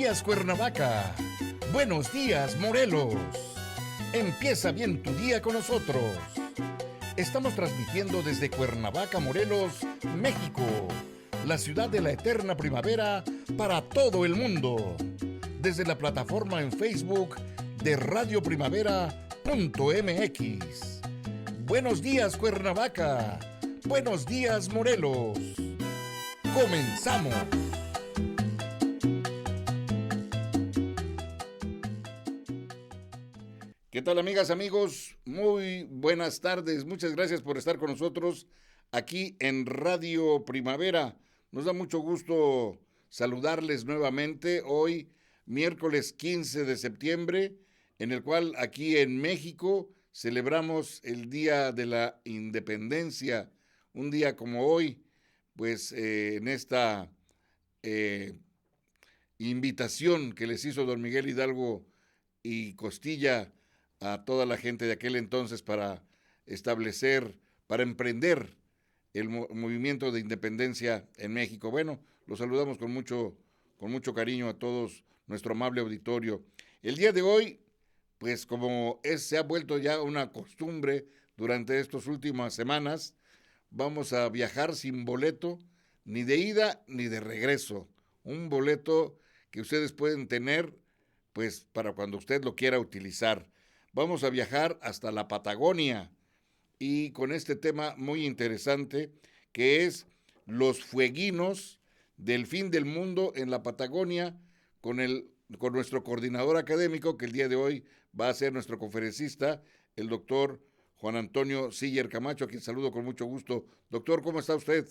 días, Cuernavaca. Buenos días, Morelos. Empieza bien tu día con nosotros. Estamos transmitiendo desde Cuernavaca, Morelos, México, la ciudad de la eterna primavera para todo el mundo. Desde la plataforma en Facebook de radioprimavera.mx. Buenos días, Cuernavaca. Buenos días, Morelos. Comenzamos. ¿Qué tal, amigas, amigos? Muy buenas tardes. Muchas gracias por estar con nosotros aquí en Radio Primavera. Nos da mucho gusto saludarles nuevamente hoy, miércoles 15 de septiembre, en el cual aquí en México celebramos el Día de la Independencia. Un día como hoy, pues en esta eh, invitación que les hizo don Miguel Hidalgo y Costilla a toda la gente de aquel entonces para establecer, para emprender el movimiento de independencia en México. Bueno, los saludamos con mucho cariño a todos nuestro amable auditorio. El día de hoy, pues como se ha vuelto ya una costumbre durante estas últimas semanas, vamos a viajar sin boleto, ni de ida ni de regreso. Un boleto que ustedes pueden tener, pues, para cuando usted lo quiera utilizar. Vamos a viajar hasta la Patagonia y con este tema muy interesante que es los fueguinos del fin del mundo en la Patagonia con nuestro coordinador académico que el día de hoy va a ser nuestro conferencista, el doctor Juan Antonio Siller Camacho, a quien saludo con mucho gusto. Doctor, ¿cómo está usted?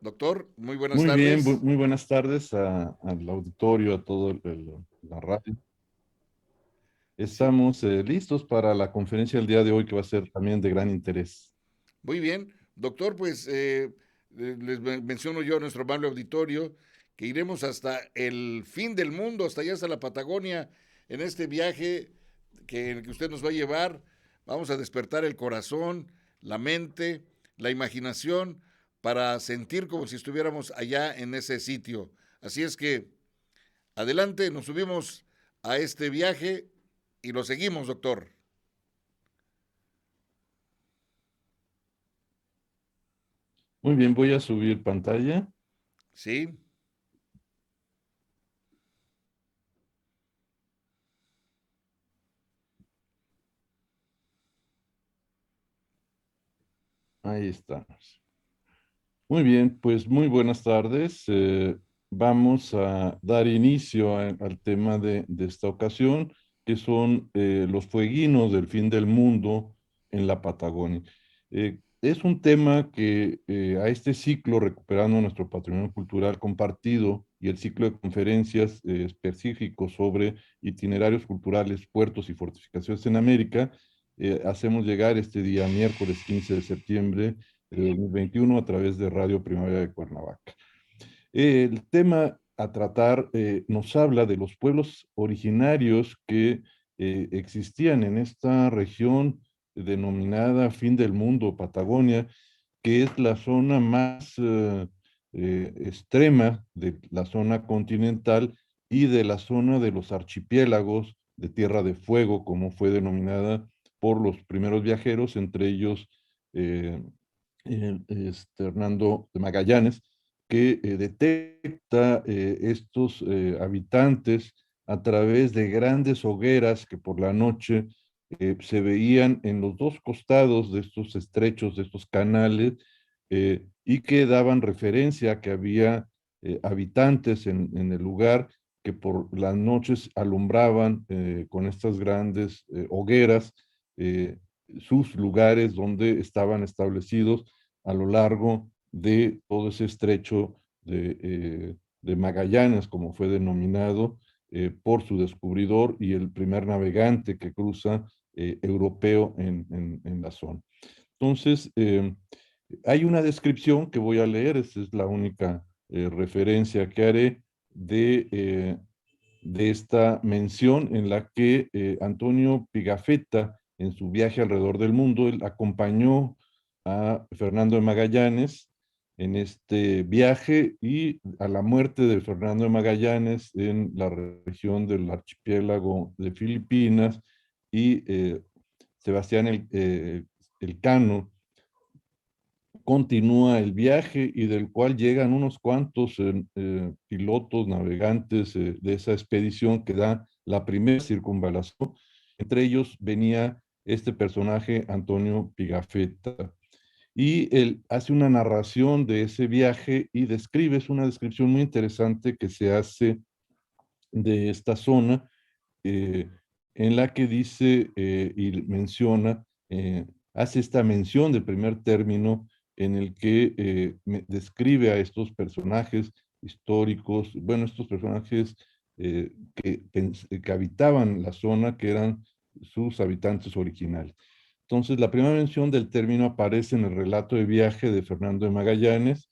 Doctor, muy buenas Muy bien, tardes. muy buenas tardes al auditorio, a todo la radio. Sí, Estamos listos para la conferencia del día de hoy que va a ser también de gran interés. muy bien. Doctor, pues les menciono yo a nuestro amable auditorio que iremos hasta el fin del mundo, hasta allá, hasta la Patagonia, en este viaje en el que usted nos va a llevar. Vamos a despertar el corazón, la mente, la imaginación, para sentir como si estuviéramos allá en ese sitio. Así es que, adelante, nos subimos a este viaje y lo seguimos, doctor. Muy bien, voy a subir pantalla. Sí, Ahí estamos. Muy bien, pues muy buenas tardes. Vamos a dar inicio al tema de esta ocasión, que son los fueguinos del fin del mundo en la Patagonia. Es un tema que a este ciclo, recuperando nuestro patrimonio cultural compartido y el ciclo de conferencias específicos sobre itinerarios culturales, puertos y fortificaciones en América, hacemos llegar este día miércoles 15 de septiembre de 2021 a través de Radio Primavera de Cuernavaca. El tema a tratar nos habla de los pueblos originarios que existían en esta región denominada Fin del Mundo, Patagonia, que es la zona más extrema de la zona continental y de la zona de los archipiélagos de Tierra de Fuego, como fue denominada por los primeros viajeros, entre ellos eh, Hernando de Magallanes, que detecta estos habitantes a través de grandes hogueras que por la noche se veían en los dos costados de estos estrechos, de estos canales, y que daban referencia a que había habitantes en el lugar que por las noches alumbraban con estas grandes hogueras eh, sus lugares donde estaban establecidos a lo largo de todo ese estrecho de Magallanes, como fue denominado por su descubridor y el primer navegante que cruza europeo en la zona. Entonces, hay una descripción que voy a leer, esta es la única referencia que haré de esta mención en la que Antonio Pigafetta, en su viaje alrededor del mundo, él acompañó a Fernando de Magallanes en este viaje, y a la muerte de Fernando de Magallanes en la región del archipiélago de Filipinas, y Sebastián Elcano continúa el viaje, y del cual llegan unos cuantos pilotos, navegantes de esa expedición que da la primera circunvalación. Entre ellos venía este personaje, Antonio Pigafetta, y él hace una narración de ese viaje y describe, es una descripción muy interesante que se hace de esta zona, eh, en la que dice y menciona, hace esta mención de primer término en el que describe a estos personajes históricos, bueno, estos personajes que habitaban la zona, que eran sus habitantes originales. Entonces, la primera mención del término aparece en el relato de viaje de Fernando de Magallanes,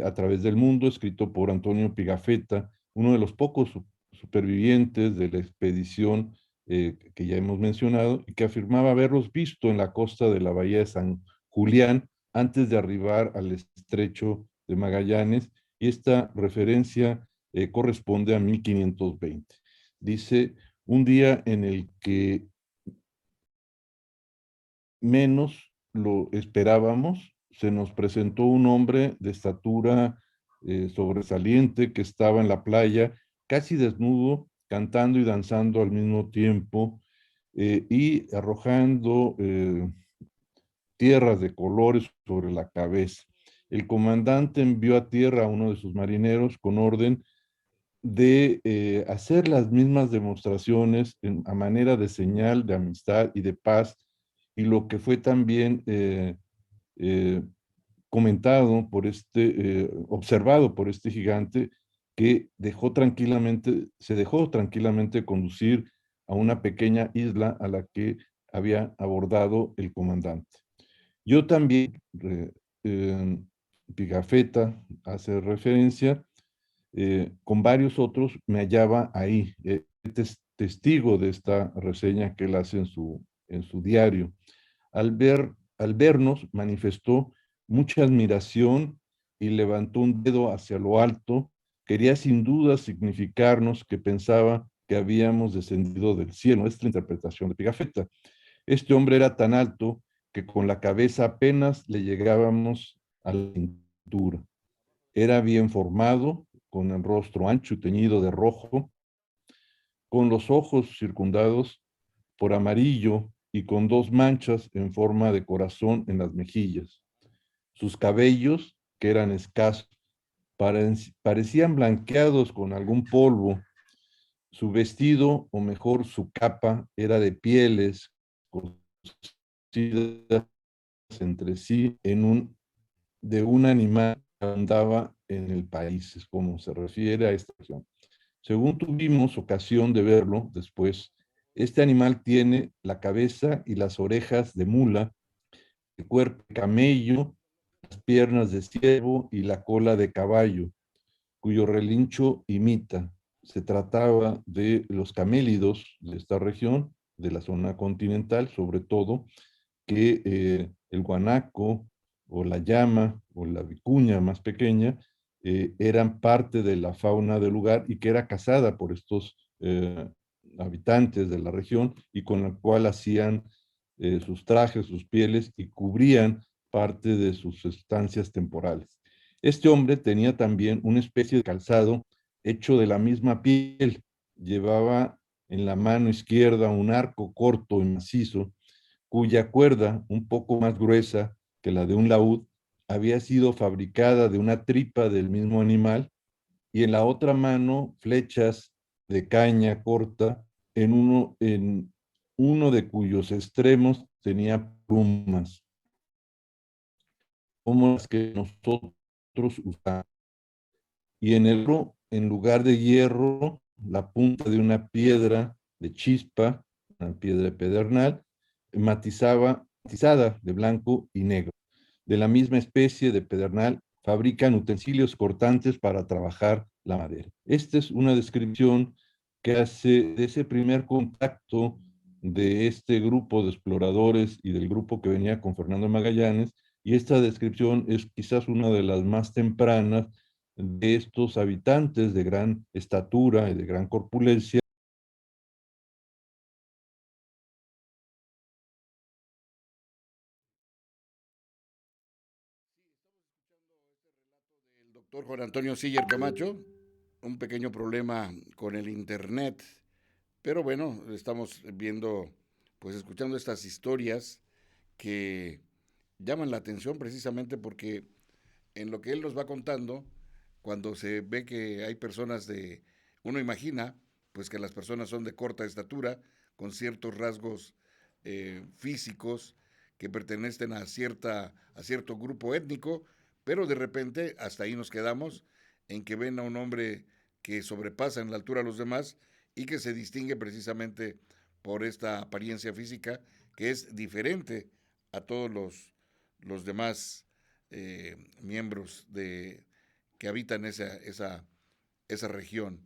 a través del mundo, escrito por Antonio Pigafetta, uno de los pocos supervivientes de la expedición que ya hemos mencionado, y que afirmaba haberlos visto en la costa de la bahía de San Julián antes de arribar al estrecho de Magallanes, y esta referencia corresponde a 1520. Dice: un día en el que menos lo esperábamos, se nos presentó un hombre de estatura sobresaliente, que estaba en la playa, casi desnudo, cantando y danzando al mismo tiempo, y arrojando tierras de colores sobre la cabeza. El comandante envió a tierra a uno de sus marineros con orden de hacer las mismas demostraciones a manera de señal de amistad y de paz, y lo que fue también eh, comentado por observado por este gigante, que se dejó tranquilamente conducir a una pequeña isla a la que había abordado el comandante. Yo también, Pigafetta hace referencia, con varios otros me hallaba ahí, testigo de esta reseña que él hace en su diario. Al vernos, manifestó mucha admiración y levantó un dedo hacia lo alto. Quería sin duda significarnos que pensaba que habíamos descendido del cielo. Esta es la interpretación de Pigafetta. Este hombre era tan alto que con la cabeza apenas le llegábamos a la cintura. Era bien formado, con el rostro ancho y teñido de rojo, con los ojos circundados por amarillo y con dos manchas en forma de corazón en las mejillas. Sus cabellos, que eran escasos, parecían blanqueados con algún polvo. Su vestido, o mejor su capa, era de pieles cosidas entre sí de un animal que andaba en el país, es como se refiere a esta región. Según tuvimos ocasión de verlo después, este animal tiene la cabeza y las orejas de mula, el cuerpo de camello, las piernas de ciervo y la cola de caballo, cuyo relincho imita. Se trataba de los camélidos de esta región, de la zona continental, sobre todo, que el guanaco o la llama o la vicuña más pequeña eran parte de la fauna del lugar, y que era cazada por estos habitantes de la región, y con la cual hacían sus trajes, sus pieles, y cubrían parte de sus estancias temporales. Este hombre tenía también una especie de calzado hecho de la misma piel. Llevaba en la mano izquierda un arco corto y macizo, cuya cuerda, un poco más gruesa que la de un laúd, había sido fabricada de una tripa del mismo animal, y en la otra mano flechas de caña corta, en uno de cuyos extremos tenía plumas, como las que nosotros usamos, y en el otro, en lugar de hierro, la punta de una piedra de chispa, una piedra de pedernal, matizada de blanco y negro. De la misma especie de pedernal, fabrican utensilios cortantes para trabajar la madera. Esta es una descripción que hace de ese primer contacto de este grupo de exploradores y del grupo que venía con Fernando Magallanes, y esta descripción es quizás una de las más tempranas de estos habitantes de gran estatura y de gran corpulencia. El doctor Juan Antonio Siller Camacho, un pequeño problema con el internet, pero bueno, estamos viendo, pues escuchando estas historias que llaman la atención precisamente porque en lo que él nos va contando, cuando se ve que hay personas uno imagina, pues que las personas son de corta estatura, con ciertos rasgos físicos que pertenecen a cierto grupo étnico, pero de repente hasta ahí nos quedamos en que ven a un hombre que sobrepasa en la altura a los demás y que se distingue precisamente por esta apariencia física que es diferente a todos los demás miembros que habitan esa región.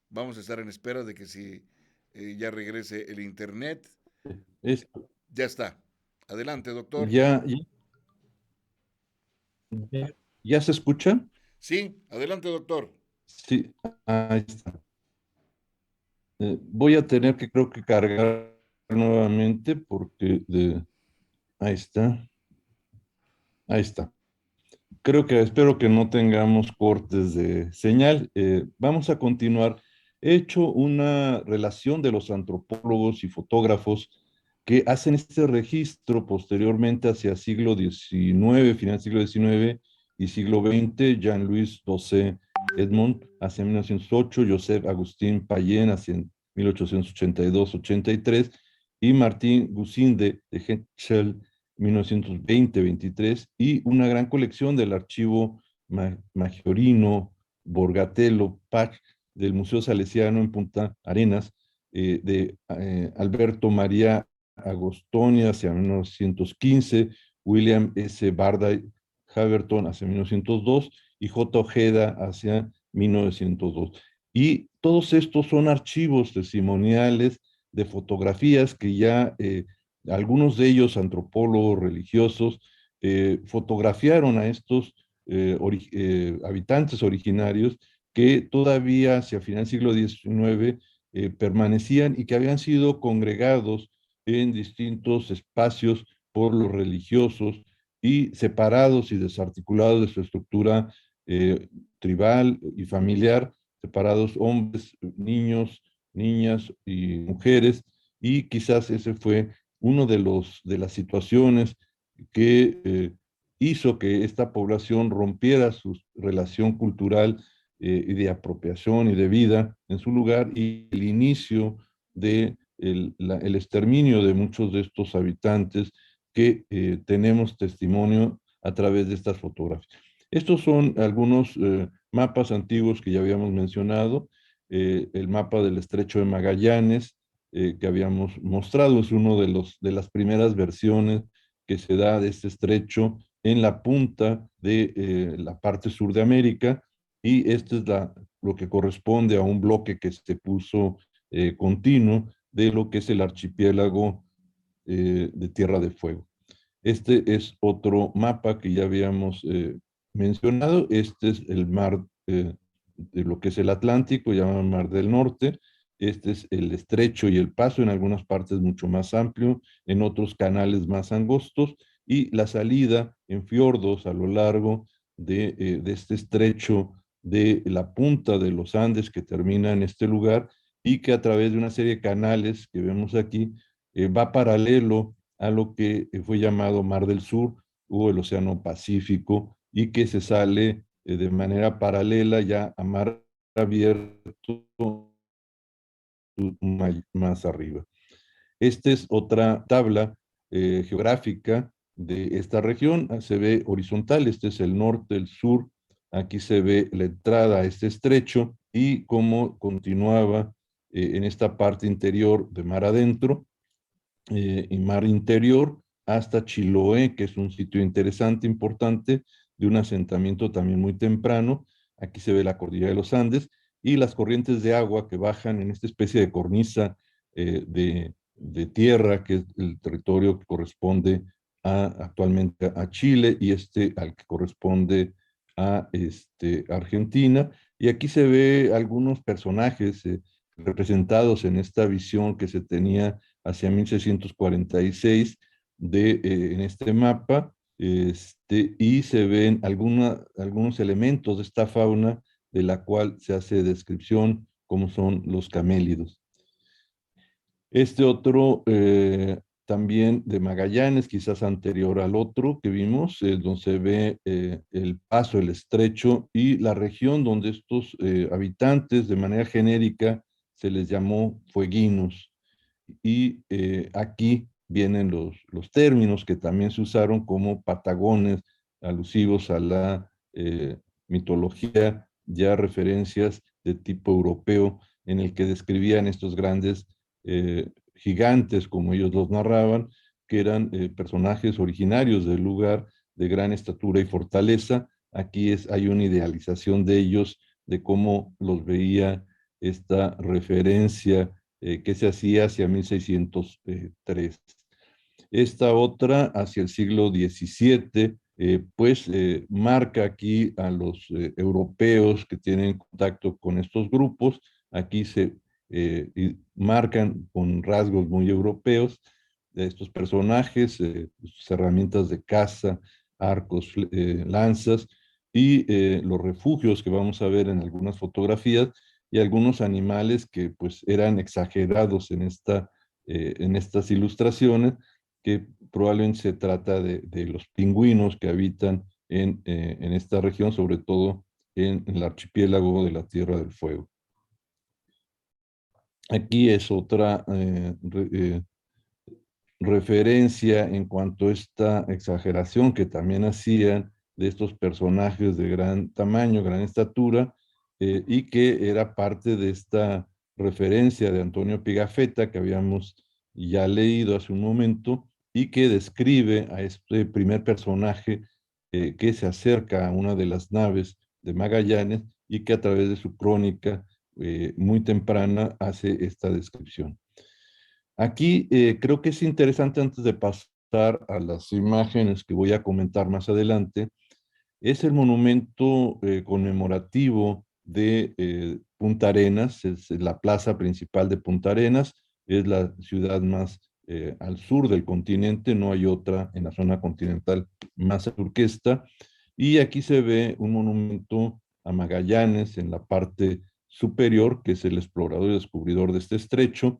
Vamos a estar en espera de que si ya regrese el internet. Es, Ya está. Adelante, doctor. ya, ¿Ya se escucha? Sí, adelante, doctor. Sí, ahí está. Voy a tener que, creo que cargar nuevamente porque ahí está, ahí está. Espero que no tengamos cortes de señal. Vamos a continuar. He hecho una relación de los antropólogos y fotógrafos que hacen este registro posteriormente hacia siglo XIX, final del siglo XIX y siglo XX, Jean-Louis Dosset Edmond hacia 1908, Joseph Agustín Payen hacia 1882-83 y Martín Gusinde de Hetschel 1920-23 y una gran colección del archivo Maggiorino, Borgatello, Pach, del Museo Salesiano en Punta Arenas, de Alberto María Agostoni hacia 1915, William S. Barday Haverton hacia 1902 y J. Ojeda hacia 1902. Y todos estos son archivos testimoniales de fotografías que ya algunos de ellos antropólogos religiosos fotografiaron a estos habitantes originarios que todavía hacia final del siglo XIX permanecían y que habían sido congregados en distintos espacios por los religiosos y separados y desarticulados de su estructura tribal y familiar, separados hombres, niños, niñas y mujeres, y quizás ese fue uno de las situaciones que hizo que esta población rompiera su relación cultural y de apropiación y de vida en su lugar y el inicio de el exterminio de muchos de estos habitantes que tenemos testimonio a través de estas fotografías. Estos son algunos mapas antiguos que ya habíamos mencionado. El mapa del Estrecho de Magallanes, que habíamos mostrado, es uno de las primeras versiones que se da de este estrecho en la punta de la parte sur de América, y este es lo que corresponde a un bloque que se puso continuo de lo que es el archipiélago de Tierra de Fuego. Este es otro mapa que ya habíamos mencionado. Este es el mar de lo que es el Atlántico, llamado Mar del Norte. Este es el estrecho y el paso, en algunas partes mucho más amplio, en otros canales más angostos, y la salida en fiordos a lo largo de este estrecho de la punta de los Andes que termina en este lugar y que a través de una serie de canales que vemos aquí va paralelo a lo que fue llamado Mar del Sur o el Océano Pacífico y que se sale de manera paralela ya a mar abierto más arriba. Esta es otra tabla geográfica de esta región. Se ve horizontal, este es el norte, el sur. Aquí se ve la entrada a este estrecho y cómo continuaba en esta parte interior de mar adentro y mar interior hasta Chiloé, que es un sitio interesante, importante, de un asentamiento también muy temprano. Aquí se ve la cordillera de los Andes y las corrientes de agua que bajan en esta especie de cornisa de tierra, que es el territorio que corresponde actualmente a Chile y al que corresponde a Argentina. Y aquí se ve algunos personajes representados en esta visión que se tenía hacia 1646 en este mapa, y se ven algunos elementos de esta fauna de la cual se hace descripción, como son los camélidos. Este otro también de Magallanes, quizás anterior al otro que vimos, donde se ve el paso, el estrecho y la región donde estos habitantes de manera genérica se les llamó fueguinos. Y aquí vienen los términos que también se usaron como patagones, alusivos a la mitología, ya referencias de tipo europeo, en el que describían estos grandes gigantes, como ellos los narraban, que eran personajes originarios del lugar de gran estatura y fortaleza. Aquí hay una idealización de ellos, de cómo los veía esta referencia que se hacía hacia 1603. Esta otra, hacia el siglo XVII, pues marca aquí a los europeos que tienen contacto con estos grupos. Aquí se marcan con rasgos muy europeos de estos personajes, sus herramientas de caza, arcos, lanzas y los refugios que vamos a ver en algunas fotografías y algunos animales que pues eran exagerados en estas ilustraciones, que probablemente se trata de los pingüinos que habitan en esta región, sobre todo en el archipiélago de la Tierra del Fuego. Aquí es otra referencia en cuanto a esta exageración que también hacían de estos personajes de gran tamaño, gran estatura, y que era parte de esta referencia de Antonio Pigafetta que habíamos ya leído hace un momento y que describe a este primer personaje que se acerca a una de las naves de Magallanes y que a través de su crónica muy temprana hace esta descripción. Aquí creo que es interesante, antes de pasar a las imágenes que voy a comentar más adelante, es el monumento conmemorativo de Punta Arenas. Es la plaza principal de Punta Arenas, es la ciudad más al sur del continente, no hay otra en la zona continental más al sur que esta, y aquí se ve un monumento a Magallanes en la parte superior, que es el explorador y descubridor de este estrecho,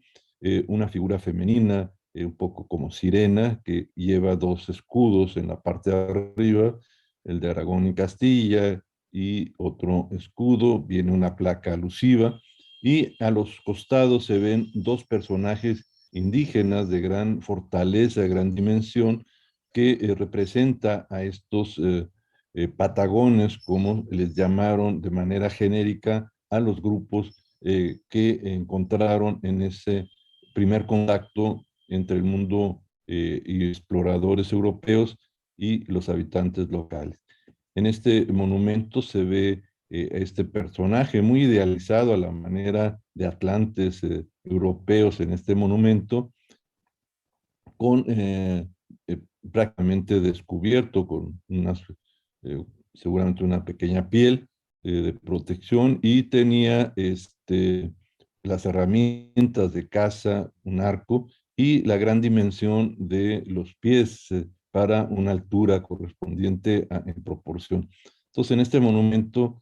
una figura femenina, un poco como sirena, que lleva dos escudos en la parte de arriba, el de Aragón y Castilla, y otro escudo, viene una placa alusiva, y a los costados se ven dos personajes indígenas de gran fortaleza, de gran dimensión, que representa a estos patagones, como les llamaron de manera genérica a los grupos que encontraron en ese primer contacto entre el mundo y exploradores europeos y los habitantes locales. En este monumento se ve este personaje muy idealizado a la manera de atlantes europeos en este monumento, con prácticamente descubierto, con eh, seguramente una pequeña piel de protección, y tenía las herramientas de caza, un arco y la gran dimensión de los pies para una altura correspondiente en proporción. Entonces, en este monumento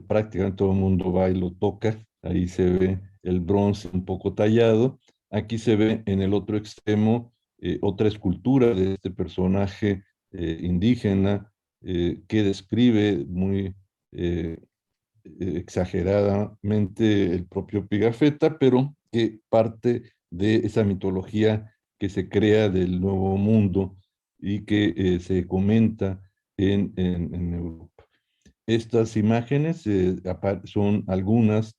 prácticamente todo el mundo va y lo toca. Ahí se ve el bronce un poco tallado. Aquí se ve en el otro extremo otra escultura de este personaje indígena que describe muy exageradamente el propio Pigafetta, pero que parte de esa mitología que se crea del Nuevo Mundo y que se comenta en Europa. Estas imágenes son algunas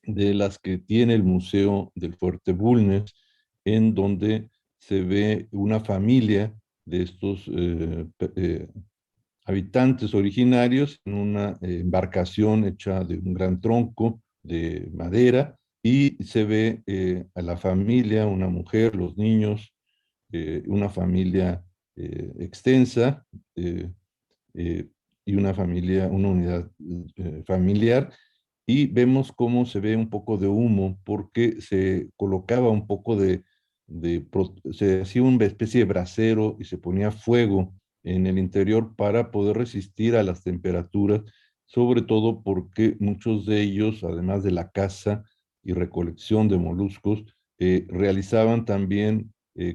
de las que tiene el Museo del Fuerte Bulnes, en donde se ve una familia de estos habitantes originarios en una embarcación hecha de un gran tronco de madera, y se ve a la familia, una mujer, los niños, una familia extensa, eh, y una familia, una unidad familiar, y vemos cómo se ve un poco de humo porque se colocaba un poco se hacía una especie de brasero y se ponía fuego en el interior para poder resistir a las temperaturas, sobre todo porque muchos de ellos, además de la caza y recolección de moluscos, realizaban también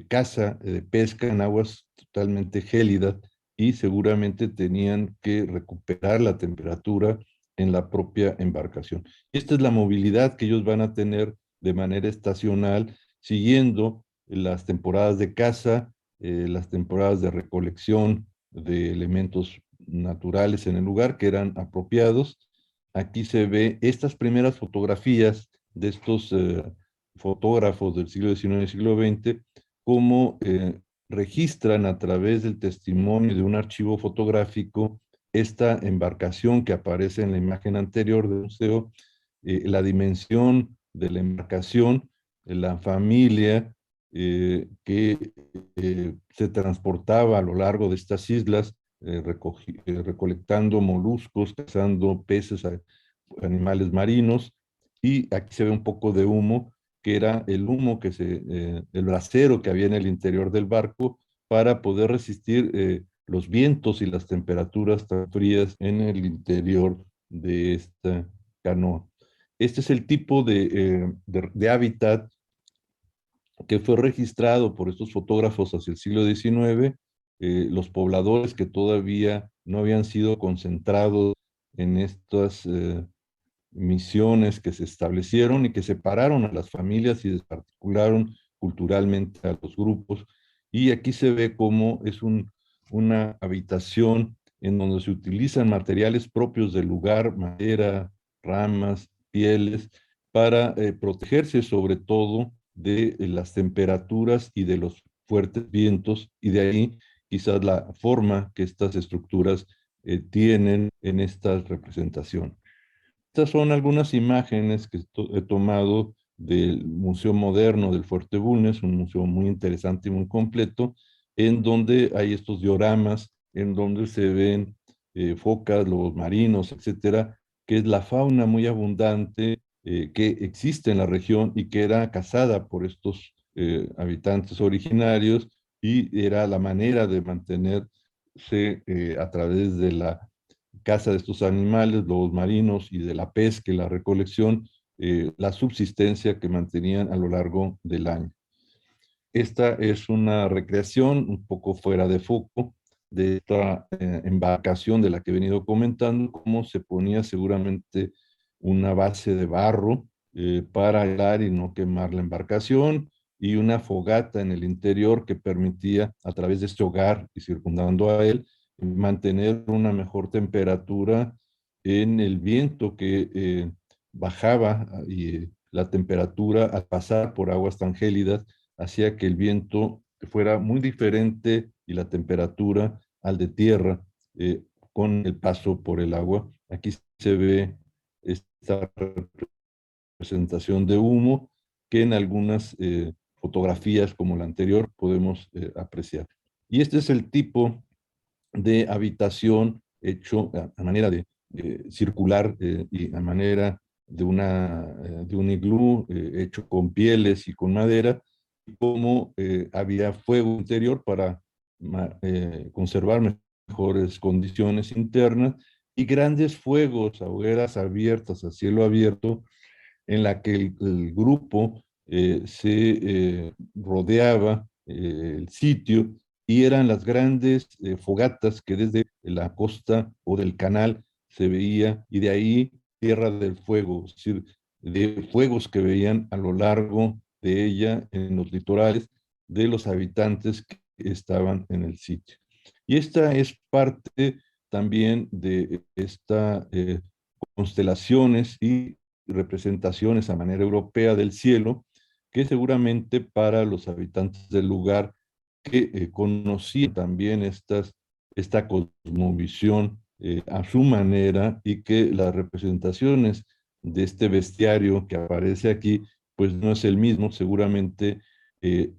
caza de pesca en aguas totalmente gélidas y seguramente tenían que recuperar la temperatura en la propia embarcación. Esta es la movilidad que ellos van a tener de manera estacional, siguiendo las temporadas de caza, las temporadas de recolección de elementos naturales en el lugar que eran apropiados. Aquí se ve estas primeras fotografías de estos fotógrafos del siglo XIX y siglo XX, cómo registran a través del testimonio de un archivo fotográfico esta embarcación que aparece en la imagen anterior del museo, la dimensión de la embarcación, la familia que se transportaba a lo largo de estas islas, recolectando moluscos, cazando peces, animales marinos, y aquí se ve un poco de humo, que era el humo el brasero que había en el interior del barco para poder resistir los vientos y las temperaturas tan frías en el interior de esta canoa. Este es el tipo de hábitat que fue registrado por estos fotógrafos hacia el siglo XIX, los pobladores que todavía no habían sido concentrados en estas misiones que se establecieron y que separaron a las familias y desarticularon culturalmente a los grupos. Y aquí se ve cómo es una habitación en donde se utilizan materiales propios del lugar, madera, ramas, pieles, para protegerse sobre todo de las temperaturas y de los fuertes vientos, y de ahí quizás la forma que estas estructuras tienen en estas representaciones. Estas son algunas imágenes que he tomado del Museo Moderno del Fuerte Bulnes, un museo muy interesante y muy completo, en donde hay estos dioramas, en donde se ven focas, lobos marinos, etcétera, que es la fauna muy abundante que existe en la región y que era cazada por estos habitantes originarios, y era la manera de mantenerse a través de la caza de estos animales, lobos marinos, y de la pesca y la recolección, la subsistencia que mantenían a lo largo del año. Esta es una recreación un poco fuera de foco de esta embarcación de la que he venido comentando, cómo se ponía seguramente una base de barro para aislar y no quemar la embarcación, y una fogata en el interior que permitía, a través de este hogar y circundando a él, mantener una mejor temperatura en el viento que bajaba, y la temperatura al pasar por aguas tan gélidas hacía que el viento fuera muy diferente y la temperatura al de tierra con el paso por el agua. Aquí se ve esta representación de humo que en algunas fotografías como la anterior podemos apreciar. Y este es el tipo de habitación hecho a manera de circular y a manera de un iglú hecho con pieles y con madera, y cómo había fuego interior para conservar mejores condiciones internas, y grandes fuegos, hogueras abiertas a cielo abierto, en la que el grupo se rodeaba el sitio, y eran las grandes fogatas que desde la costa o del canal se veía, y de ahí Tierra del Fuego, es decir, de fuegos que veían a lo largo de ella en los litorales de los habitantes que estaban en el sitio. Y esta es parte también de esta constelaciones y representaciones a manera europea del cielo, que seguramente para los habitantes del lugar que conocían también esta cosmovisión a su manera, y que las representaciones de este bestiario que aparece aquí, pues no es el mismo seguramente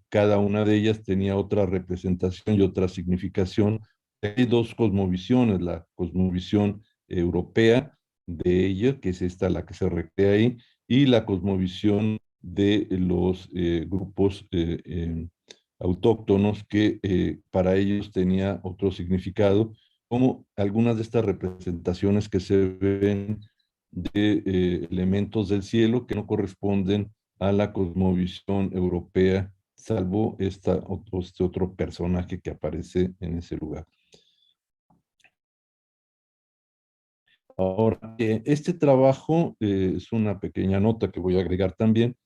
Cada una de ellas tenía otra representación y otra significación. Hay dos cosmovisiones, la cosmovisión europea de ella, que es esta la que se recrea ahí, y la cosmovisión de los grupos autóctonos que para ellos tenía otro significado, como algunas de estas representaciones que se ven de elementos del cielo que no corresponden a la cosmovisión europea, salvo este otro personaje que aparece en ese lugar. Ahora, este trabajo, es una pequeña nota que voy a agregar también,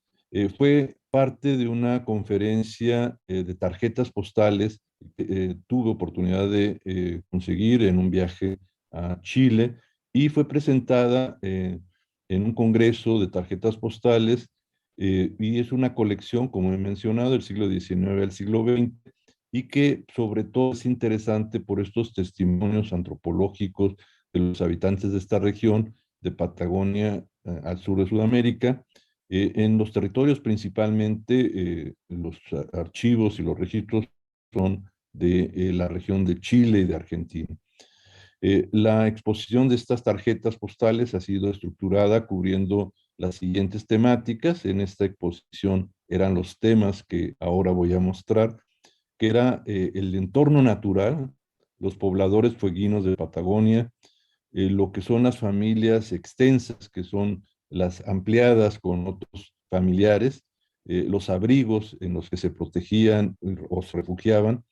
fue parte de una conferencia de tarjetas postales que tuve oportunidad de conseguir en un viaje a Chile y fue presentada en un congreso de tarjetas postales y es una colección, como he mencionado, del siglo XIX al siglo XX y que sobre todo es interesante por estos testimonios antropológicos de los habitantes de esta región de Patagonia al sur de Sudamérica, en los territorios principalmente, los archivos y los registros son de la región de Chile y de Argentina. La exposición de estas tarjetas postales ha sido estructurada cubriendo las siguientes temáticas. En esta exposición eran los temas que ahora voy a mostrar, que era el entorno natural, los pobladores fueguinos de Patagonia, lo que son las familias extensas, que son las ampliadas con otros familiares, los abrigos en los que se protegían o se refugiaban,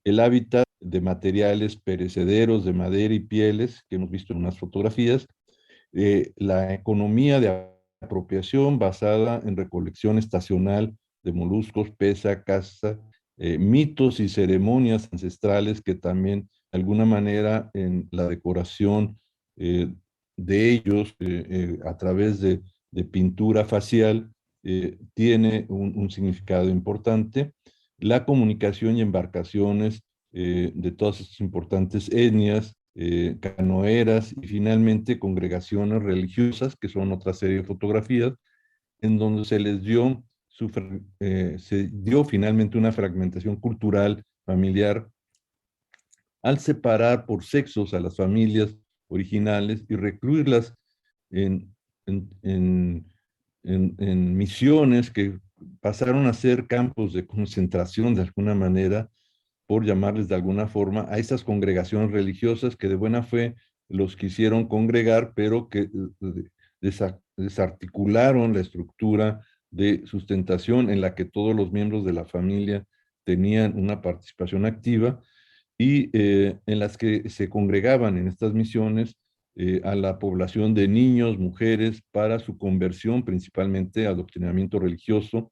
el hábitat de materiales perecederos de madera y pieles, que hemos visto en unas fotografías, la economía de apropiación basada en recolección estacional de moluscos, pesa, caza, mitos y ceremonias ancestrales que también de alguna manera en la decoración eh, de ellos a través de pintura facial tiene un significado importante. La comunicación y embarcaciones de todas estas importantes etnias, canoeras y finalmente congregaciones religiosas, que son otra serie de fotografías, en donde se dio finalmente una fragmentación cultural, familiar, al separar por sexos a las familias originales y recluirlas en, en, en, en misiones que pasaron a ser campos de concentración de alguna manera, por llamarles de alguna forma, a esas congregaciones religiosas que de buena fe los quisieron congregar, pero que desarticularon la estructura de sustentación en la que todos los miembros de la familia tenían una participación activa y en las que se congregaban en estas misiones a la población de niños, mujeres, para su conversión, principalmente adoctrinamiento religioso,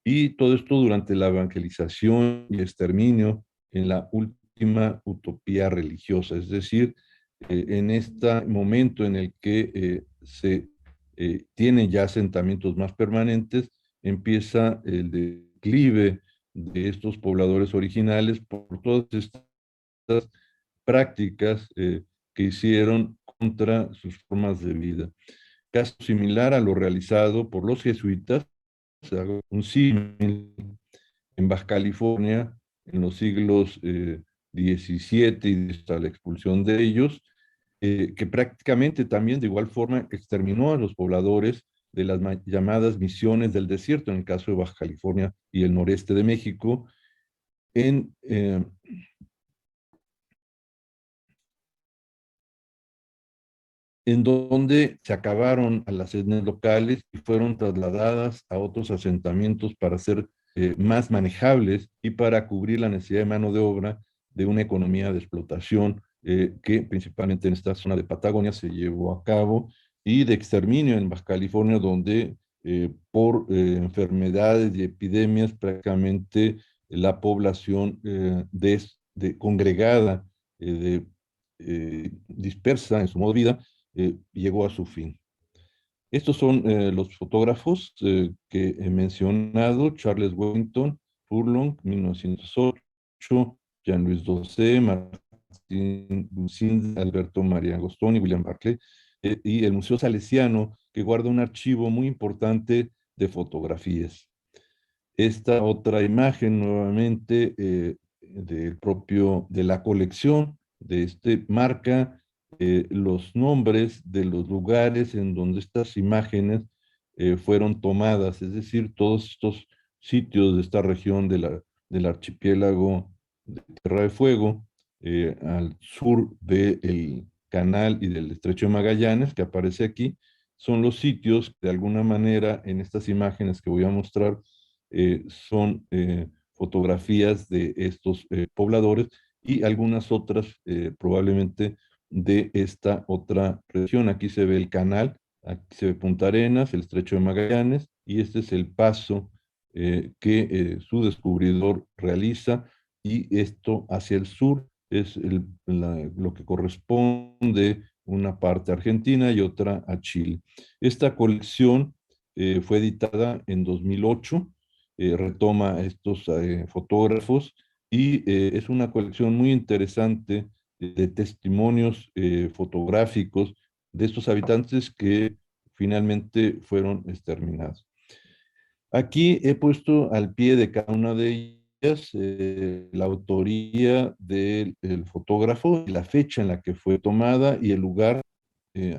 y todo esto durante la evangelización y exterminio en la última utopía religiosa, es decir, en este momento en el que se tienen ya asentamientos más permanentes, empieza el declive de estos pobladores originales por todas estas prácticas que hicieron contra sus formas de vida. Caso similar a lo realizado por los jesuitas, hago un símil en Baja California en los siglos XVII y hasta la expulsión de ellos, que prácticamente también de igual forma exterminó a los pobladores de las llamadas misiones del desierto, en el caso de Baja California y el noreste de México, en, en donde se acabaron a las etnias locales y fueron trasladadas a otros asentamientos para ser más manejables y para cubrir la necesidad de mano de obra de una economía de explotación que principalmente en esta zona de Patagonia se llevó a cabo y de exterminio en Baja California, donde por enfermedades y epidemias prácticamente la población congregada, dispersa en su modo de vida, llegó a su fin. Estos son los fotógrafos que he mencionado: Charles Wellington, Furlong, 1908, Jean-Louis Doucet, Martín Bucín, Alberto María Agostoni, William Barclay, y el Museo Salesiano, que guarda un archivo muy importante de fotografías. Esta otra imagen nuevamente de la colección de este marca los nombres de los lugares en donde estas imágenes fueron tomadas, es decir, todos estos sitios de esta región del archipiélago de Tierra de Fuego, al sur del canal y del estrecho de Magallanes, que aparece aquí, son los sitios que de alguna manera en estas imágenes que voy a mostrar son fotografías de estos pobladores y algunas otras probablemente de esta otra región. Aquí se ve el canal, aquí se ve Punta Arenas, el estrecho de Magallanes, y este es el paso que su descubridor realiza, y esto hacia el sur es lo que corresponde una parte a Argentina y otra a Chile. Esta colección fue editada en 2008, retoma a estos fotógrafos y es una colección muy interesante de testimonios fotográficos de estos habitantes que finalmente fueron exterminados. Aquí he puesto al pie de cada una de ellas la autoría del fotógrafo, la fecha en la que fue tomada y el lugar.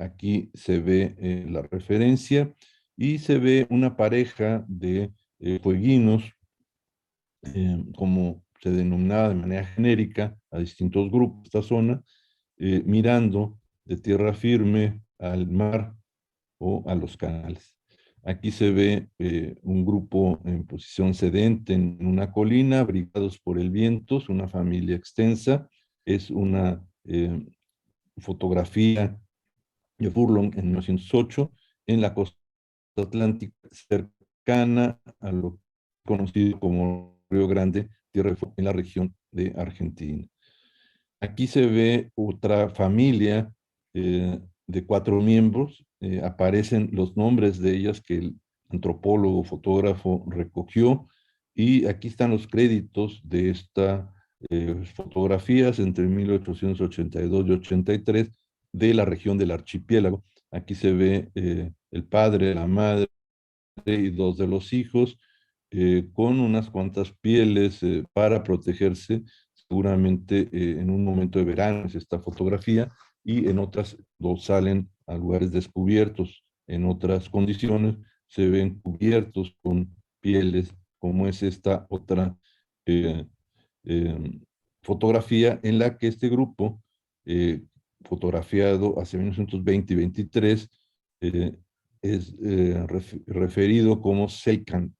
Aquí se ve la referencia y se ve una pareja de fueguinos, como se denominaba de manera genérica a distintos grupos de esta zona, mirando de tierra firme al mar o a los canales. Aquí se ve un grupo en posición sedente en una colina, abrigados por el viento, es una familia extensa, es una fotografía de Furlong en 1908 en la costa atlántica cercana a lo conocido como Río Grande, Tierra del Fuego, en la región de Argentina. Aquí se ve otra familia de 4 miembros. Aparecen los nombres de ellas que el antropólogo, fotógrafo recogió. Y aquí están los créditos de estas fotografías entre 1882 y 83 de la región del archipiélago. Aquí se ve el padre, la madre y 2 de los hijos con unas cuantas pieles para protegerse, seguramente en un momento de verano es esta fotografía, y en otras dos salen a lugares descubiertos, en otras condiciones se ven cubiertos con pieles, como es esta otra eh, eh, fotografía en la que este grupo, eh, fotografiado hacia 1920 y 23, eh, es referido como Selknam,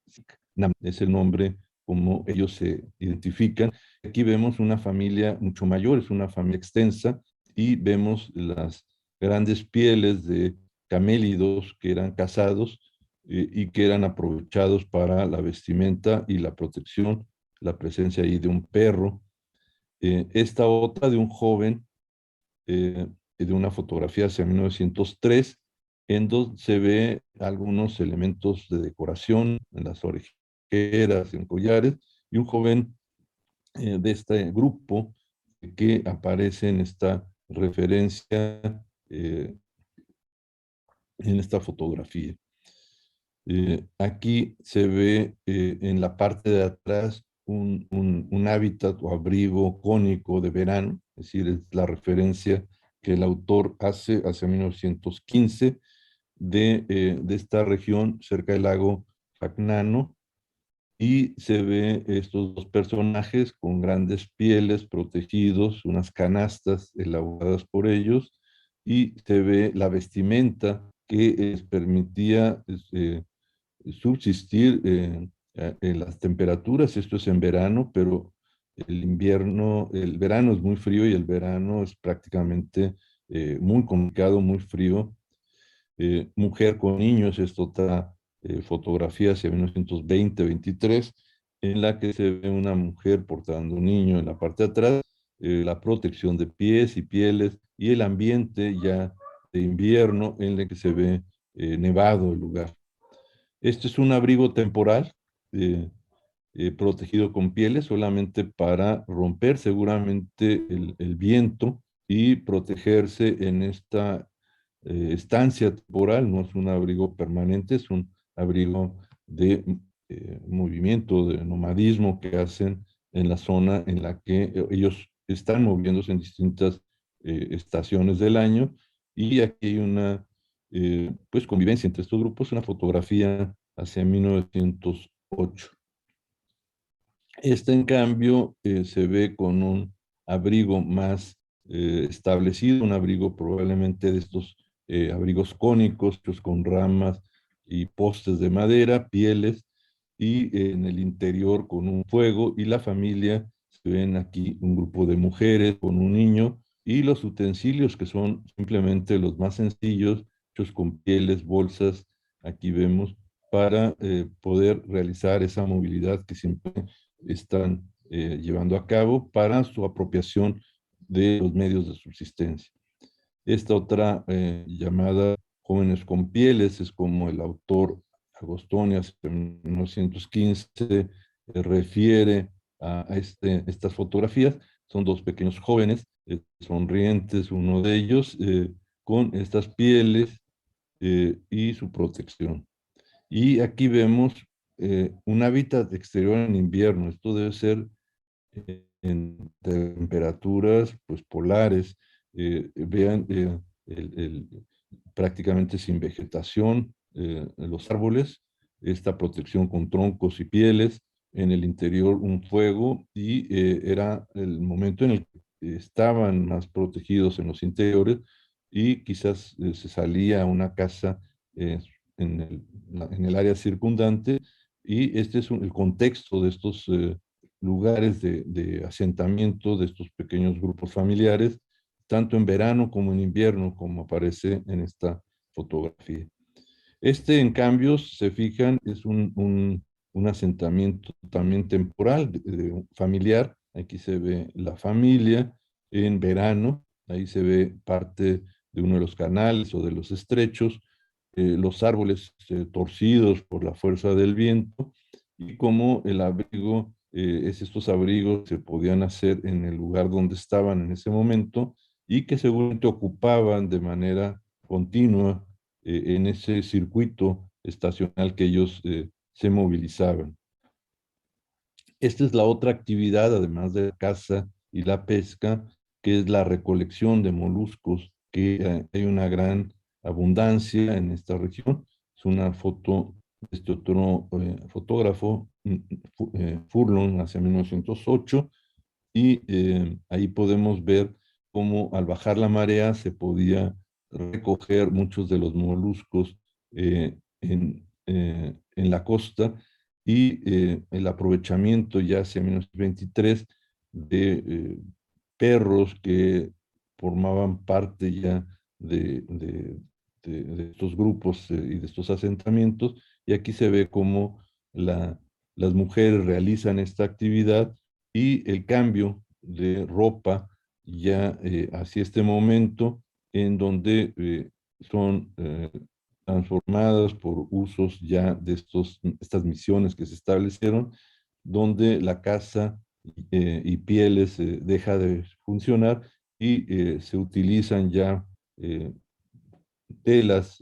es el nombre como ellos se identifican. Aquí vemos una familia mucho mayor, es una familia extensa, y vemos las grandes pieles de camélidos que eran cazados y que eran aprovechados para la vestimenta y la protección, la presencia ahí de un perro. Esta otra de un joven, eh, de una fotografía hacia 1903, en donde se ve algunos elementos de decoración en las orejeras, en collares, y un joven de este grupo que aparece en esta referencia, en esta fotografía. Aquí se ve en la parte de atrás un hábitat o abrigo cónico de verano, es decir, es la referencia que el autor hace hacia 1915 de esta región cerca del lago Fagnano, y se ve estos dos personajes con grandes pieles protegidos, unas canastas elaboradas por ellos, y se ve la vestimenta que les permitía subsistir en las temperaturas. Esto es en verano, pero el verano es muy frío y el verano es prácticamente muy complicado, muy frío. Mujer con niños, es otra fotografía hacia 1920-23, en la que se ve una mujer portando un niño en la parte de atrás, la protección de pies y pieles, y el ambiente ya de invierno en el que se ve nevado el lugar. Este es un abrigo temporal protegido con pieles solamente para romper seguramente el viento y protegerse en esta estancia temporal. No es un abrigo permanente, es un abrigo de movimiento de nomadismo que hacen en la zona en la que ellos están moviéndose en distintas estaciones del año, y aquí hay una pues convivencia entre estos grupos, una fotografía hacia 1908. Esta, en cambio, se ve con un abrigo más establecido, un abrigo probablemente de estos abrigos cónicos, hechos con ramas y postes de madera, pieles, y en el interior con un fuego, y la familia, se ven aquí un grupo de mujeres con un niño, y los utensilios que son simplemente los más sencillos, hechos con pieles, bolsas, aquí vemos, para poder realizar esa movilidad que siempre están llevando a cabo para su apropiación de los medios de subsistencia. Esta otra llamada Jóvenes con Pieles es como el autor Agostoni, en 1915, refiere estas fotografías. Son dos pequeños jóvenes sonrientes, uno de ellos, con estas pieles y su protección. Y aquí vemos un hábitat exterior en invierno. Esto debe ser en temperaturas pues polares. Vean prácticamente sin vegetación, los árboles, esta protección con troncos y pieles, en el interior un fuego, y era el momento en el que estaban más protegidos en los interiores, y quizás se salía a una casa eh, en el área circundante, y este es el contexto de estos lugares de asentamiento de estos pequeños grupos familiares, tanto en verano como en invierno, como aparece en esta fotografía. Este, en cambio, se fijan, es un asentamiento también temporal, familiar. Aquí se ve la familia en verano, ahí se ve parte de uno de los canales o de los estrechos, los árboles torcidos por la fuerza del viento, y cómo el abrigo, estos abrigos se podían hacer en el lugar donde estaban en ese momento, y que seguramente ocupaban de manera continua en ese circuito estacional que ellos se movilizaban. Esta es la otra actividad, además de la caza y la pesca, que es la recolección de moluscos, que hay una gran abundancia en esta región. Es una foto de este otro fotógrafo, Furlong, hacia 1908, y ahí podemos ver cómo al bajar la marea se podía recoger muchos de los moluscos en la costa, y el aprovechamiento ya hacia 1923 de perros que formaban parte ya de estos grupos y de estos asentamientos, y aquí se ve cómo las mujeres realizan esta actividad, y el cambio de ropa ya hacia este momento en donde son transformadas por usos ya de estas misiones que se establecieron, donde la caza y pieles deja de funcionar, y se utilizan ya eh, telas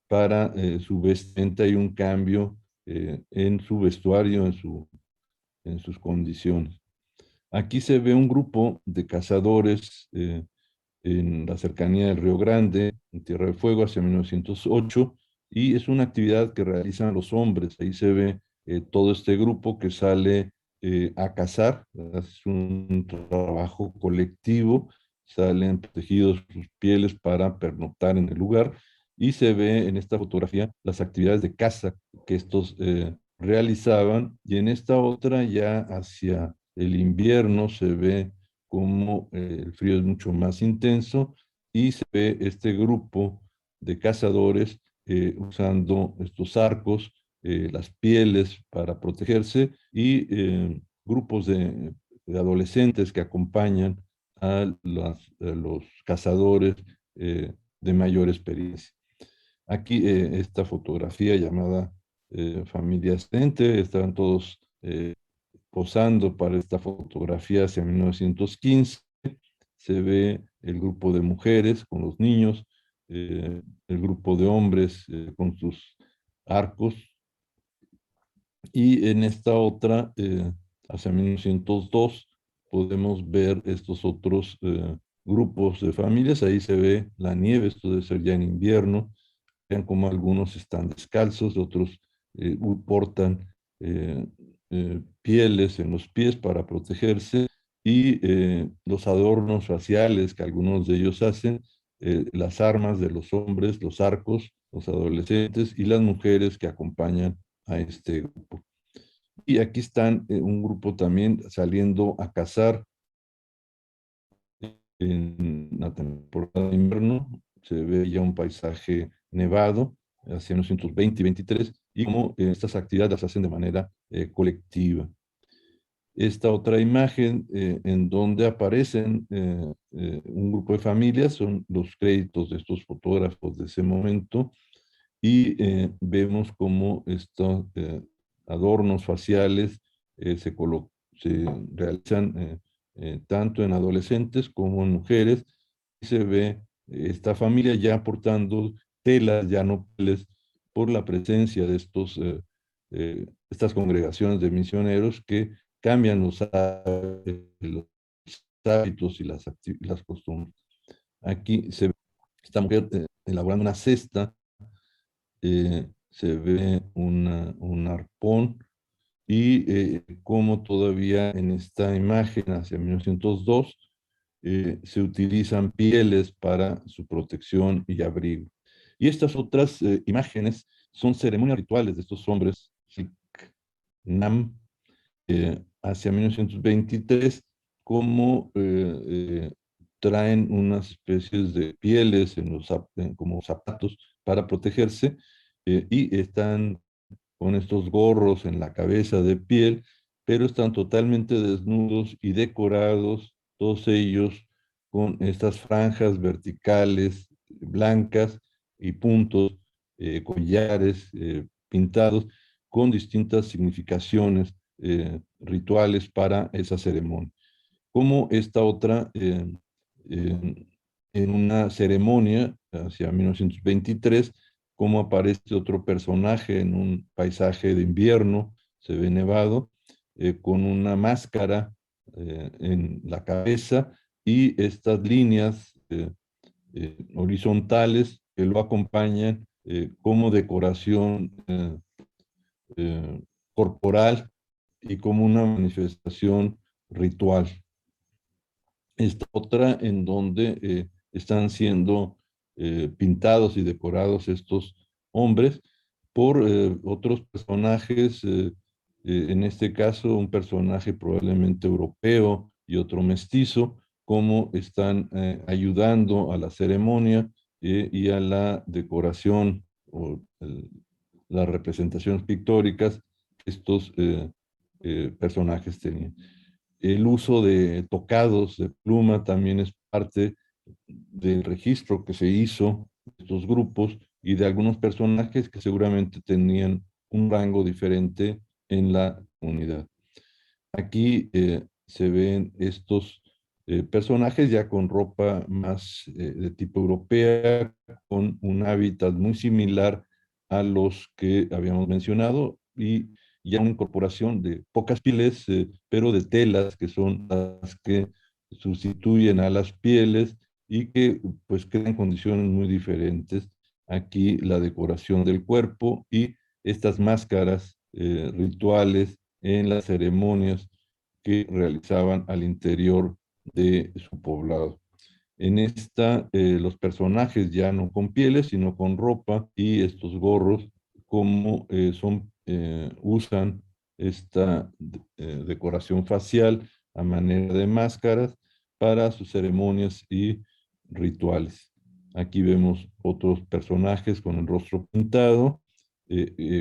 para su vestimenta, y un cambio en su vestuario, en sus condiciones. Aquí se ve un grupo de cazadores en la cercanía del Río Grande, en Tierra de Fuego, hacia 1908, y es una actividad que realizan los hombres. Ahí se ve todo este grupo que sale a cazar. Es un trabajo colectivo, salen protegidos sus pieles para pernoctar en el lugar, y se ve en esta fotografía las actividades de caza que estos realizaban, y en esta otra ya hacia el invierno se ve como el frío es mucho más intenso, y se ve este grupo de cazadores usando estos arcos, las pieles para protegerse, y grupos de adolescentes que acompañan a los cazadores de mayor experiencia. Aquí esta fotografía llamada Familia Ascendente, estaban todos posando para esta fotografía hacia 1915. Se ve el grupo de mujeres con los niños, el grupo de hombres con sus arcos, Y en esta otra, hacia 1902, podemos ver estos otros grupos de familias. Ahí se ve la nieve, esto debe ser ya en invierno. Vean cómo algunos están descalzos, otros portan pieles en los pies para protegerse, y los adornos faciales que algunos de ellos hacen, las armas de los hombres, los arcos, los adolescentes y las mujeres que acompañan a este grupo. Y aquí están un grupo también saliendo a cazar en la temporada de invierno. Se ve ya un paisaje nevado hacia 1920 y 23, y cómo estas actividades las hacen de manera colectiva. Esta otra imagen en donde aparecen un grupo de familias son los créditos de estos fotógrafos de ese momento, y vemos cómo estos adornos faciales se realizan tanto en adolescentes como en mujeres. Y se ve esta familia ya portando telas, ya no pieles, por la presencia de estas congregaciones de misioneros que cambian los hábitos y las costumbres. Aquí se ve esta mujer elaborando una cesta. Se ve un arpón, y como todavía en esta imagen hacia 1902 se utilizan pieles para su protección y abrigo. Y estas otras imágenes son ceremonias rituales de estos hombres, Nam, hacia 1923, como traen unas especies de pieles como zapatos para protegerse, y están con estos gorros en la cabeza de piel, pero están totalmente desnudos y decorados, todos ellos con estas franjas verticales blancas y puntos, collares pintados con distintas significaciones rituales para esa ceremonia. Como esta otra, en una ceremonia hacia 1923, como aparece otro personaje en un paisaje de invierno, se ve nevado, con una máscara en la cabeza, y estas líneas horizontales que lo acompañan como decoración corporal y como una manifestación ritual. Esta otra en donde están siendo pintados y decorados estos hombres por otros personajes, en este caso un personaje probablemente europeo y otro mestizo, como están ayudando a la ceremonia y a la decoración o las representaciones pictóricas que estos personajes tenían. El uso de tocados de pluma también es parte del registro que se hizo de estos grupos y de algunos personajes que seguramente tenían un rango diferente en la comunidad. Aquí se ven estos personajes ya con ropa más de tipo europea, con un hábitat muy similar a los que habíamos mencionado, y ya una incorporación de pocas pieles, pero de telas que son las que sustituyen a las pieles y que pues crean condiciones muy diferentes. Aquí la decoración del cuerpo y estas máscaras rituales en las ceremonias que realizaban al interior de su poblado. En esta, los personajes ya no con pieles, sino con ropa, y estos gorros, como usan esta decoración facial a manera de máscaras para sus ceremonias y rituales. Aquí vemos otros personajes con el rostro pintado,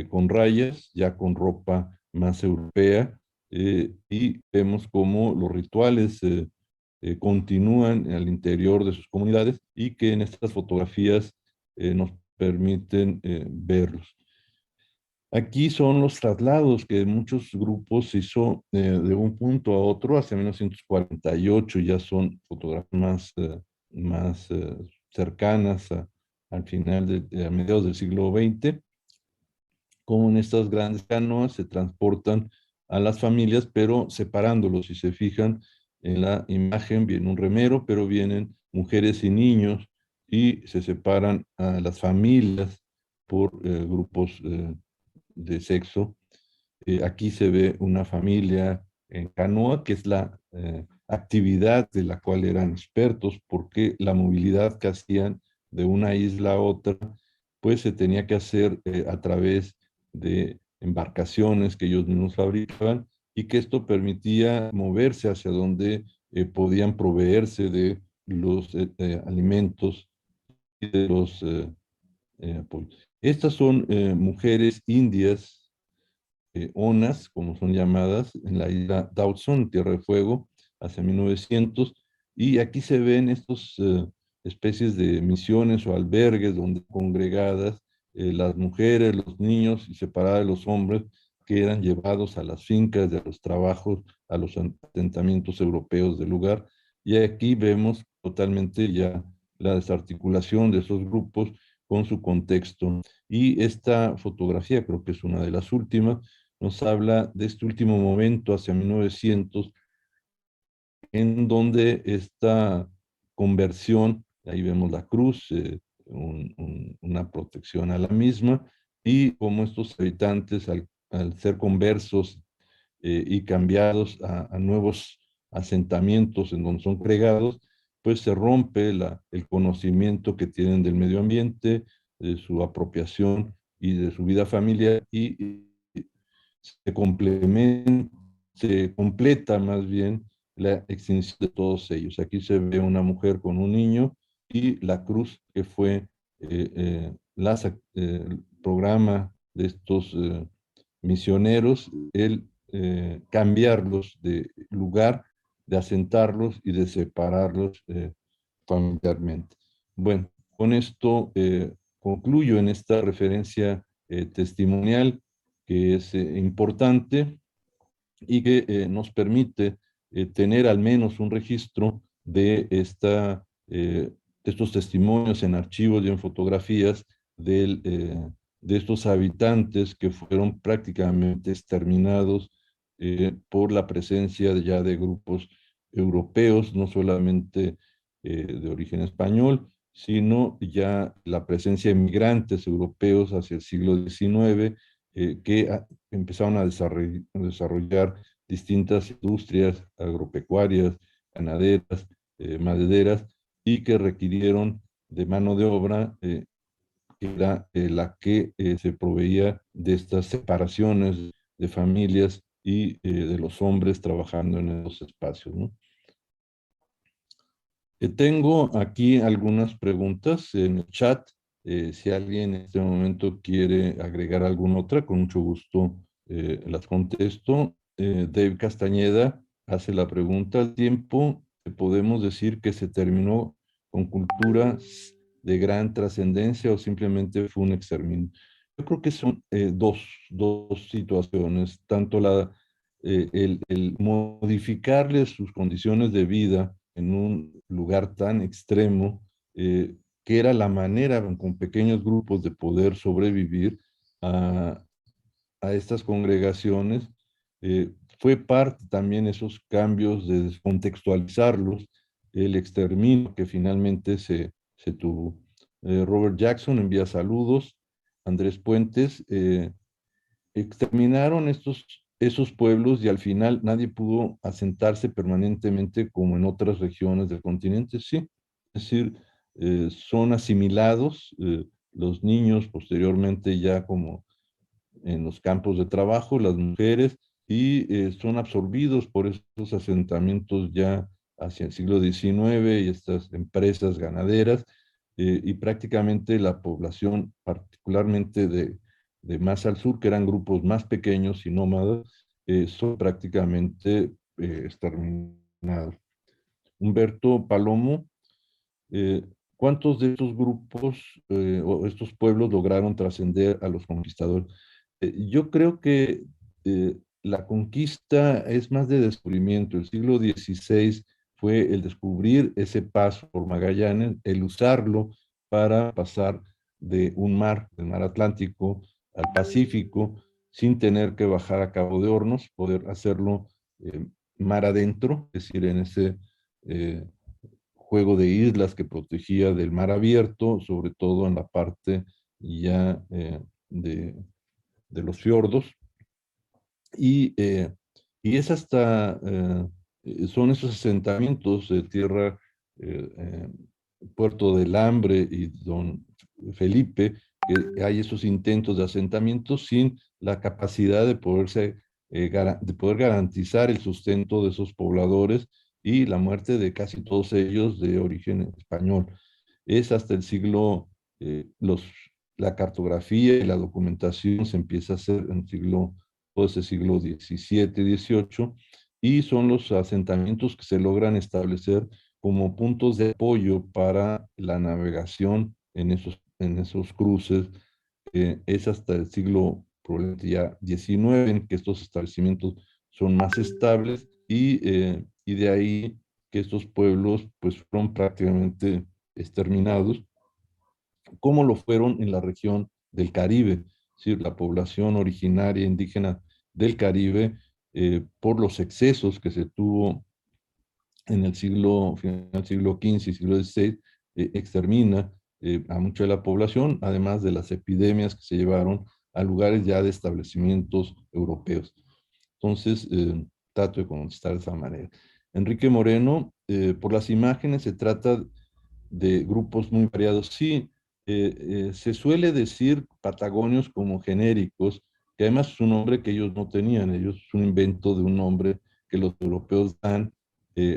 con rayas, ya con ropa más europea, y vemos cómo los rituales continúan al interior de sus comunidades y que en estas fotografías nos permiten verlos. Aquí son los traslados que muchos grupos hizo de un punto a otro hacia 1948, ya son fotografías más cercanas al final a mediados del siglo XX, cómo en estas grandes canoas se transportan a las familias, pero separándolos. Si se fijan en la imagen, viene un remero, pero vienen mujeres y niños y se separan a las familias por grupos de sexo. Aquí se ve una familia en canoa, que es la actividad de la cual eran expertos, porque la movilidad que hacían de una isla a otra, pues se tenía que hacer a través de embarcaciones que ellos mismos fabricaban y que esto permitía moverse hacia donde podían proveerse de los alimentos y de los apoyos. Estas son mujeres indias ONAS, como son llamadas, en la isla Dawson, Tierra de Fuego, hacia 1900, y aquí se ven estos especies de misiones o albergues donde congregadas las mujeres, los niños y separadas de los hombres que eran llevados a las fincas, de los trabajos, a los asentamientos europeos del lugar. Y aquí vemos totalmente ya la desarticulación de esos grupos con su contexto. Y esta fotografía, creo que es una de las últimas, nos habla de este último momento hacia 1900, en donde esta conversión, ahí vemos la cruz, una protección a la misma, y cómo estos habitantes, al ser conversos y cambiados a nuevos asentamientos en donde son creados, pues se rompe el conocimiento que tienen del medio ambiente, de su apropiación y de su vida familiar, y se complementa, se completa más bien la extinción de todos ellos. Aquí se ve una mujer con un niño y la cruz que fue el programa de estos misioneros, el cambiarlos de lugar, de asentarlos y de separarlos familiarmente. Bueno, con esto concluyo en esta referencia testimonial que es importante y que nos permite tener al menos un registro de estos testimonios en archivos y en fotografías de estos habitantes que fueron prácticamente exterminados por la presencia ya de grupos europeos, no solamente de origen español, sino ya la presencia de migrantes europeos hacia el siglo XIX, que empezaron a desarrollar distintas industrias agropecuarias, ganaderas, madereras, y que requirieron de mano de obra que era la que se proveía de estas separaciones de familias y de los hombres trabajando en esos espacios, ¿no? Tengo aquí algunas preguntas en el chat. Si alguien en este momento quiere agregar alguna otra, con mucho gusto las contesto. Dave Castañeda hace la pregunta: ¿al tiempo podemos decir que se terminó con culturas de gran trascendencia o simplemente fue un exterminio? Yo creo que son dos situaciones, tanto el modificarles sus condiciones de vida en un lugar tan extremo, que era la manera con pequeños grupos de poder sobrevivir a, a estas congregaciones. Fue parte también esos cambios de descontextualizarlos, el exterminio que finalmente se tuvo. Robert Jackson envía saludos. Andrés Puentes, exterminaron esos pueblos y al final nadie pudo asentarse permanentemente como en otras regiones del continente, sí. Es decir, son asimilados los niños posteriormente ya como en los campos de trabajo, las mujeres, y son absorbidos por esos asentamientos ya hacia el siglo XIX y estas empresas ganaderas, y prácticamente la población, particularmente de más al sur, que eran grupos más pequeños y nómadas, son prácticamente exterminados. Humberto Palomo, eh, ¿cuántos de estos grupos o estos pueblos lograron trascender a los conquistadores? Yo creo que la conquista es más de descubrimiento. El siglo XVI fue el descubrir ese paso por Magallanes, el usarlo para pasar de un mar, del mar Atlántico, al Pacífico sin tener que bajar a Cabo de Hornos, poder hacerlo mar adentro, es decir, en ese eh, juego de islas que protegía del mar abierto, sobre todo en la parte ya de los fiordos. Y, y es hasta, son esos asentamientos de tierra, eh, eh, Puerto del Hambre y Don Felipe, que hay esos intentos de asentamiento sin la capacidad de de poder garantizar el sustento de esos pobladores y la muerte de casi todos ellos de origen español. Es hasta el siglo, la cartografía y la documentación se empieza a hacer en el siglo, todo ese siglo XVII, XVIII, y son los asentamientos que se logran establecer como puntos de apoyo para la navegación en esos cruces. Es hasta el siglo probablemente ya XIX en que estos establecimientos son más estables y de ahí que estos pueblos pues fueron prácticamente exterminados, como lo fueron en la región del Caribe, es decir, la población originaria indígena del Caribe, por los excesos que se tuvo en el final del siglo XV y siglo XVI, extermina a mucha de la población, además de las epidemias que se llevaron a lugares ya de establecimientos europeos. Entonces, trato de contestar de esa manera. Enrique Moreno, por las imágenes se trata de grupos muy variados. Sí, se suele decir patagonios como genéricos, que además es un nombre que ellos no tenían, ellos es un invento de un nombre que los europeos dan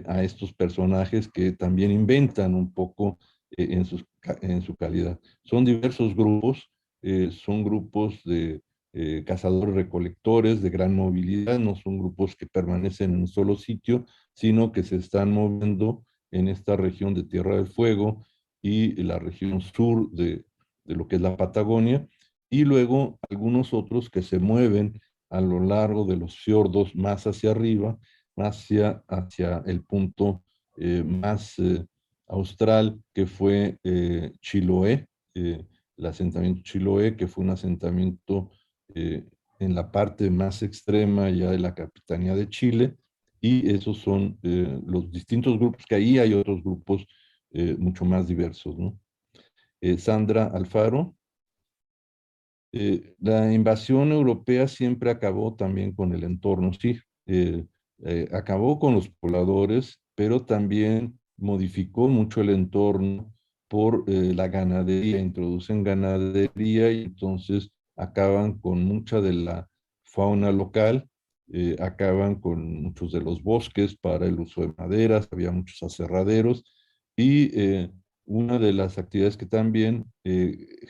a estos personajes que también inventan un poco en su calidad. Son diversos grupos, son grupos de cazadores-recolectores de gran movilidad, no son grupos que permanecen en un solo sitio, sino que se están moviendo en esta región de Tierra del Fuego y la región sur de lo que es la Patagonia, y luego algunos otros que se mueven a lo largo de los fiordos más hacia arriba, hacia el punto más austral, que fue Chiloé, el asentamiento Chiloé, que fue un asentamiento en la parte más extrema ya de la Capitanía de Chile, y esos son los distintos grupos que ahí hay otros grupos mucho más diversos, ¿no? Sandra Alfaro, la invasión europea siempre acabó también con el entorno, sí, acabó con los pobladores, pero también modificó mucho el entorno por la ganadería, introducen ganadería y entonces acaban con mucha de la fauna local, acaban con muchos de los bosques para el uso de maderas, había muchos aserraderos y una de las actividades que también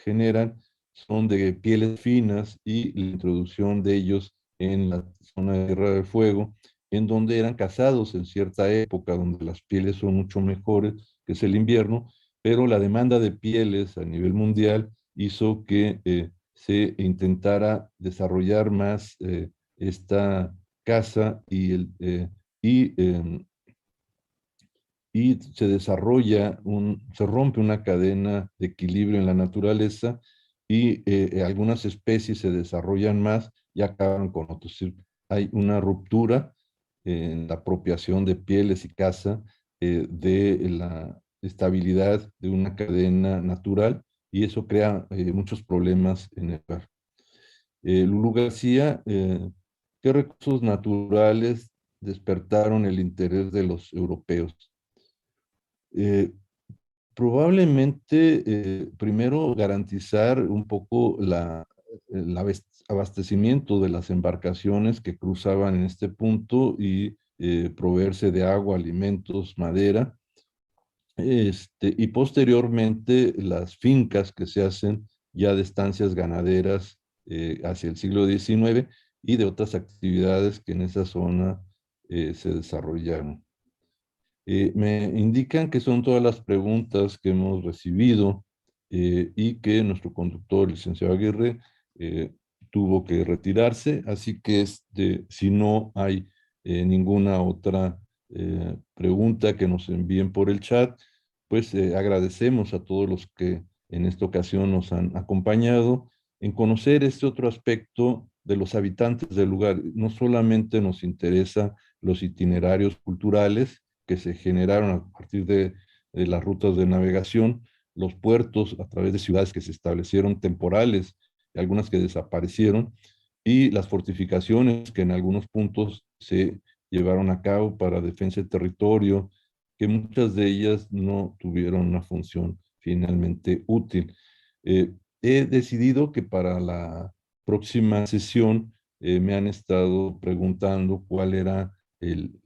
generan son de pieles finas y la introducción de ellos en la zona de Tierra del Fuego, en donde eran cazados en cierta época, donde las pieles son mucho mejores, que es el invierno, pero la demanda de pieles a nivel mundial hizo que se intentara desarrollar más esta caza y se desarrolla se rompe una cadena de equilibrio en la naturaleza y algunas especies se desarrollan más y acaban con otros. Hay una ruptura en la apropiación de pieles y caza de la estabilidad de una cadena natural y eso crea muchos problemas en el lugar. Lulú García, ¿qué recursos naturales despertaron el interés de los europeos? Eh, Probablemente, primero, garantizar un poco abastecimiento de las embarcaciones que cruzaban en este punto y proveerse de agua, alimentos, madera. Y posteriormente las fincas que se hacen ya de estancias ganaderas hacia el siglo XIX y de otras actividades que en esa zona se desarrollaron. Me indican que son todas las preguntas que hemos recibido y que nuestro conductor, el licenciado Aguirre, eh, tuvo que retirarse, así que si no hay ninguna otra pregunta que nos envíen por el chat, pues agradecemos a todos los que en esta ocasión nos han acompañado en conocer este otro aspecto de los habitantes del lugar. No solamente nos interesa los itinerarios culturales que se generaron a partir de las rutas de navegación, los puertos a través de ciudades que se establecieron temporales, algunas que desaparecieron, y las fortificaciones que en algunos puntos se llevaron a cabo para defensa de territorio, que muchas de ellas no tuvieron una función finalmente útil. He decidido que para la próxima sesión me han estado preguntando cuál era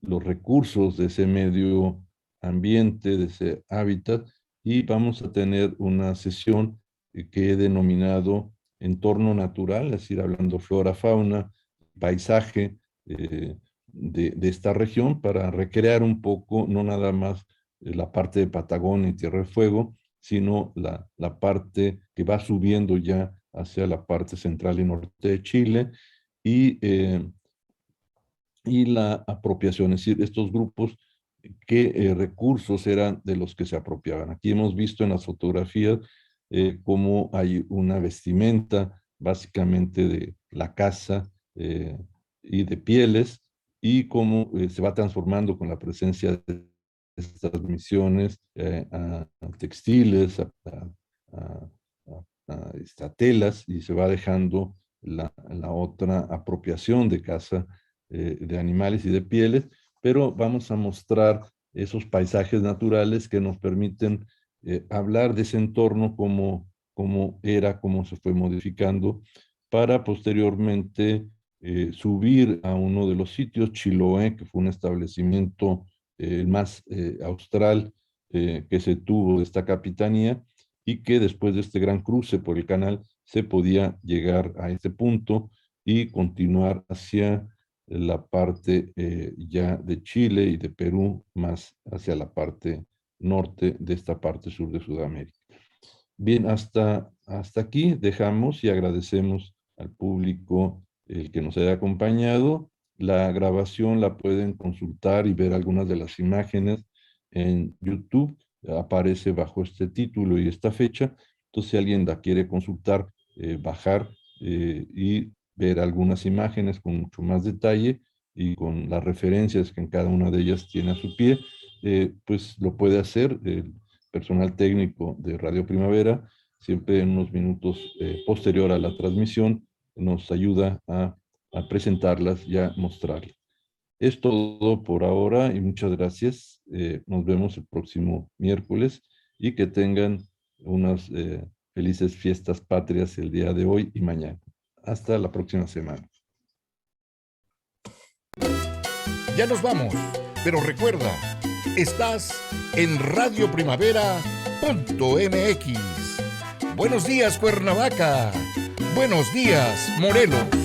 los recursos de ese medio ambiente, de ese hábitat, y vamos a tener una sesión que he denominado entorno natural, es decir, hablando flora, fauna, paisaje de esta región para recrear un poco, no nada más la parte de Patagonia y Tierra del Fuego, sino la parte que va subiendo ya hacia la parte central y norte de Chile y, y la apropiación, es decir, estos grupos qué recursos eran de los que se apropiaban. Aquí hemos visto en las fotografías cómo hay una vestimenta básicamente de la caza y de pieles y cómo se va transformando con la presencia de estas misiones a textiles, a telas y se va dejando la otra apropiación de caza de animales y de pieles, pero vamos a mostrar esos paisajes naturales que nos permiten hablar de ese entorno como era, cómo se fue modificando, para posteriormente subir a uno de los sitios, Chiloé, que fue un establecimiento el más austral que se tuvo de esta capitanía, y que después de este gran cruce por el canal se podía llegar a este punto y continuar hacia la parte ya de Chile y de Perú, más hacia la parte norte de esta parte sur de Sudamérica. Bien, hasta aquí dejamos y agradecemos al público el que nos haya acompañado. La grabación la pueden consultar y ver algunas de las imágenes en YouTube. Aparece bajo este título y esta fecha. Entonces, si alguien la quiere consultar, bajar y ver algunas imágenes con mucho más detalle y con las referencias que en cada una de ellas tiene a su pie, pues lo puede hacer el personal técnico de Radio Primavera, siempre en unos minutos posterior a la transmisión, nos ayuda a presentarlas y a mostrarlas. Es todo por ahora y muchas gracias. Nos vemos el próximo miércoles y que tengan unas felices fiestas patrias el día de hoy y mañana. Hasta la próxima semana. Ya nos vamos, pero recuerda, estás en radioprimavera.mx. Buenos días, Cuernavaca. Buenos días, Morelos.